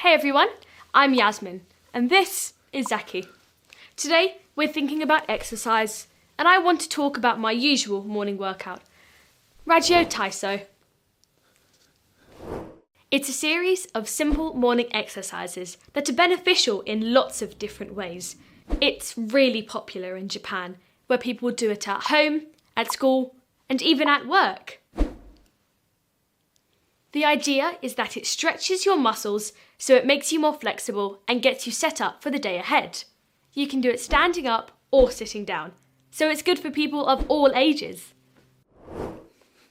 Hey everyone, I'm Yasmin, and this is Zaki. Today we're thinking about exercise, and I want to talk about my usual morning workout, Ragio Taiso. It's a series of simple morning exercises that are beneficial in lots of different ways. It's really popular in Japan, where people do it at home, at school, and even at work. The idea is that it stretches your muscles so it makes you more flexible and gets you set up for the day ahead. You can do it standing up or sitting down, so it's good for people of all ages.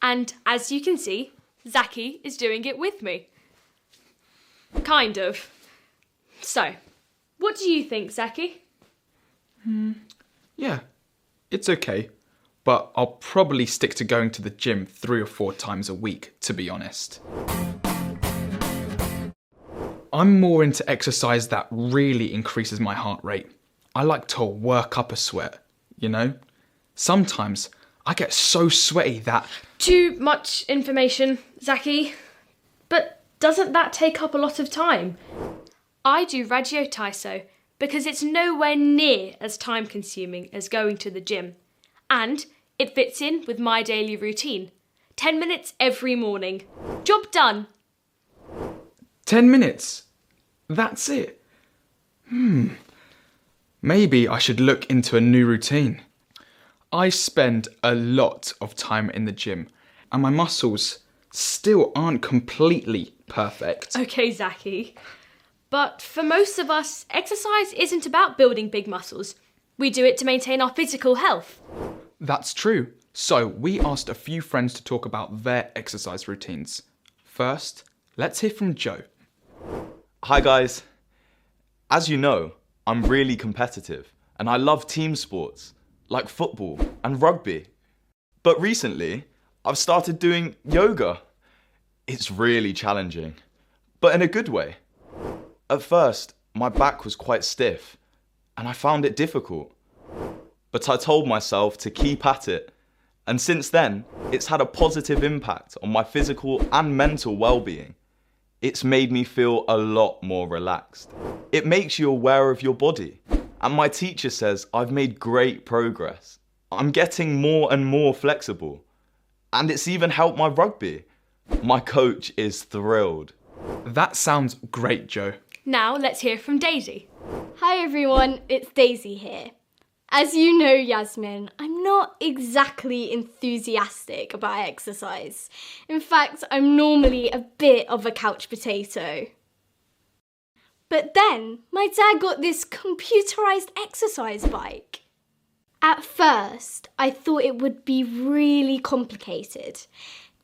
And as you can see, Zaki is doing it with me. Kind of. So, what do you think, Zaki? Yeah, it's okay. But I'll probably stick to going to the gym 3 or 4 times a week, to be honest. I'm more into exercise that really increases my heart rate. I like to work up a sweat, you know? Sometimes I get so sweaty that... Too much information, Zaki. But doesn't that take up a lot of time? I do Ragio Taiso because it's nowhere near as time consuming as going to the gym. And it fits in with my daily routine. 10 minutes every morning. Job done. 10 minutes? That's it? Maybe I should look into a new routine. I spend a lot of time in the gym and my muscles still aren't completely perfect. Okay, Zaki. But for most of us, exercise isn't about building big muscles. We do it to maintain our physical health. That's true. So we asked a few friends to talk about their exercise routines. First, let's hear from Joe. Hi guys. As you know, I'm really competitive and I love team sports like football and rugby. But recently, I've started doing yoga. It's really challenging, but in a good way. At first, my back was quite stiff and I found it difficult. But I told myself to keep at it. And since then, it's had a positive impact on my physical and mental well-being. It's made me feel a lot more relaxed. It makes you aware of your body. And my teacher says I've made great progress. I'm getting more and more flexible. And it's even helped my rugby. My coach is thrilled. That sounds great, Joe. Now let's hear from Daisy. Hi everyone, it's Daisy here. As you know, Yasmin, I'm not exactly enthusiastic about exercise. In fact, I'm normally a bit of a couch potato. But then, my dad got this computerised exercise bike. At first, I thought it would be really complicated.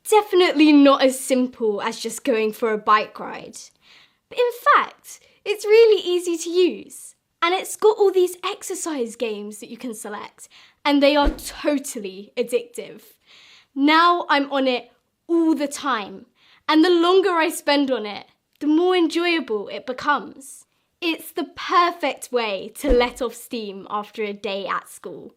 Definitely not as simple as just going for a bike ride. But in fact, it's really easy to use. And it's got all these exercise games that you can select, and they are totally addictive. Now I'm on it all the time, and the longer I spend on it, the more enjoyable it becomes. It's the perfect way to let off steam after a day at school.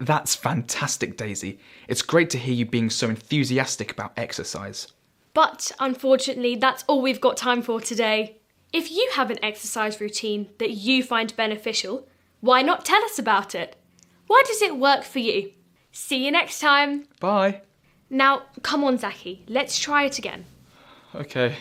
That's fantastic, Daisy. It's great to hear you being so enthusiastic about exercise. But unfortunately, that's all we've got time for today. If you have an exercise routine that you find beneficial, why not tell us about it? Why does it work for you? See you next time. Bye. Now, come on, Zaki, let's try it again. Okay.